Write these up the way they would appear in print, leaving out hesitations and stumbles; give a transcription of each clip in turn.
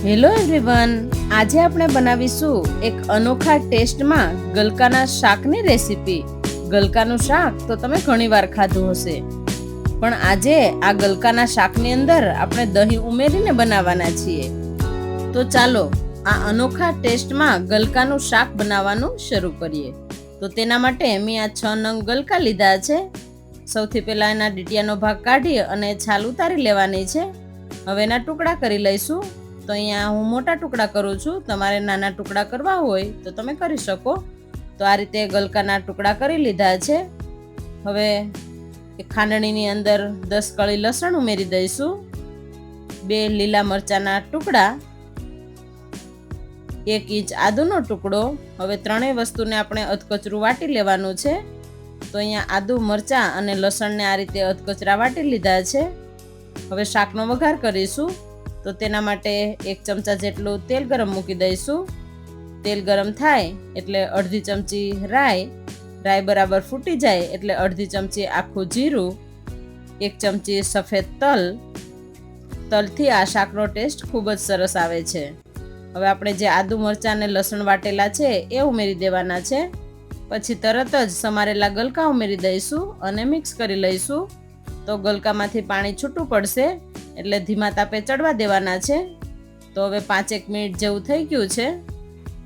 Hello everyone, આજે આપણે બનાવીશું એક અનોખા ટેસ્ટમાં ગલકાના શાકની રેસીપી. ગલકાનું શાક તો તમે ઘણીવાર ખાધું હશે, પણ આજે આ ગલકાના શાકની અંદર આપણે દહીં ઉમેરીને બનાવવાના છીએ. તો ચાલો આ અનોખા ટેસ્ટમાં ગલકાનું શાક બનાવવાનું શરૂ કરીએ. તો તેના માટે મેં આ 6 નંગ ગલકા લીધા છે. સૌથી પહેલાં એના ડીટીયાનો ભાગ કાઢી અને છાલ ઉતારી લેવાની છે. હવે એના ટુકડા કરી લઈશું. તો અહીંયા હું મોટા ટુકડા કરું છું, તમારે નાના ટુકડા કરવા હોય તો તમે કરી શકો. તો આ રીતે ગલકાના ટુકડા કરી લીધા છે. હવે ખાંડણીની અંદર 10 કળી લસણ ઉમેરી દઈશું, 2 લીલા મરચાના ટુકડા, 1 ઇંચ આદુનો ટુકડો. હવે ત્રણેય વસ્તુને આપણે અધકચરું વાટી લેવાનું છે. તો અહીંયા આદુ, મરચાં અને લસણને આ રીતે અધકચરા વાટી લીધા છે. હવે શાકનો વઘાર કરીશું. તો તેના માટે 1 ચમચા જેટલું તેલ ગરમ મૂકી દઈશું. તેલ ગરમ થાય એટલે અડધી ચમચી રાઈ બરાબર ફૂટી જાય એટલે અડધી ચમચી આખું જીરું, 1 ચમચી સફેદ તલથી આ શાકનો ટેસ્ટ ખૂબ જ સરસ આવે છે. હવે આપણે જે આદુ, મરચાં અને લસણ વાટેલા છે એ ઉમેરી દેવાના છે. પછી તરત જ સમારેલા ગલકા ઉમેરી દઈશું અને મિક્સ કરી લઈશું. તો ગલકામાંથી પાણી છૂટું પડશે એટલે ધીમા તાપે ચડવા દેવાના છે. તો હવે 5-1 મિનિટ જેવું થઈ ગયું છે.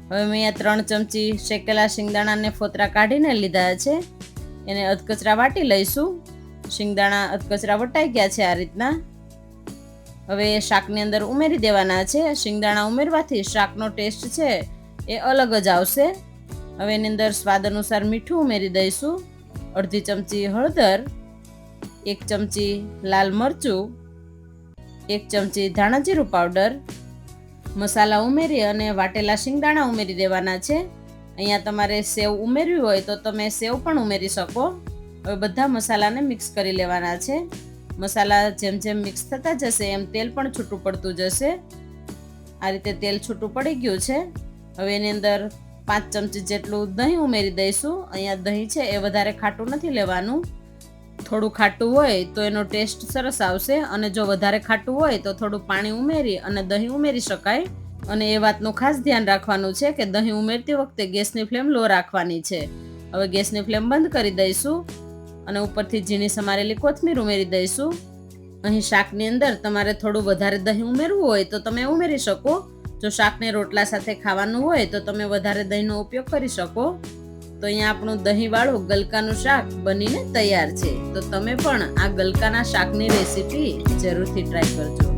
હવે મેં અહીંયા 3 ચમચી શેકેલા શિંગદાણાને ફોતરા કાઢીને લીધા છે. એને અધકચરા વાટી લઈશું. શિંગદાણા અધકચરા વટાઈ ગયા છે આ રીતના. હવે શાકની અંદર ઉમેરી દેવાના છે. શિંગદાણા ઉમેરવાથી શાકનો ટેસ્ટ છે એ અલગ જ આવશે. હવે એની અંદર સ્વાદ અનુસાર મીઠું ઉમેરી દઈશું, અડધી ચમચી હળદર, 1 ચમચી લાલ મરચું, 1 ચમચી ધાણા જીરું પાવડર. મસાલા ઉમેરી અને વાટેલા શિંગદાણા ઉમેરી દેવાના છે. અહીંયા તમારે સેવ ઉમેરવી હોય તો તમે સેવ પણ ઉમેરી શકો. હવે બધા મસાલાને મિક્સ કરી લેવાના છે. મસાલા જેમ જેમ મિક્સ થતા જશે એમ તેલ પણ છૂટું પડતું જશે. આ રીતે તેલ છૂટું પડી ગયું છે. હવે એની અંદર 5 ચમચી જેટલું દહીં ઉમેરી દઈશું. અહીંયા દહીં છે એ વધારે ખાટું નથી લેવાનું. થોડું ખાટું હોય તો એનો ટેસ્ટ સરસ આવશે, અને જો વધારે ખાટું હોય તો થોડું પાણી ઉમેરી અને દહીં ઉમેરી શકાય. અને એ વાતનું ખાસ ધ્યાન રાખવાનું છે કે દહીં ઉમેરતી વખતે ગેસની ફ્લેમ લો રાખવાની છે. હવે ગેસની ફ્લેમ બંધ કરી દઈશું અને ઉપરથી ઝીણી સમારેલી કોથમીર ઉમેરી દઈશું. અહીં શાકની અંદર તમારે થોડું વધારે દહીં ઉમેરવું હોય તો તમે ઉમેરી શકો. જો શાકને રોટલા સાથે ખાવાનું હોય તો તમે વધારે દહીંનો ઉપયોગ કરી શકો. તો અહીંયા આપણું દહીંવાળું ગલકાનું શાક બનીને તૈયાર છે. તો તમે પણ આ ગલકાના શાકની રેસીપી જરૂરથી ટ્રાય કરજો.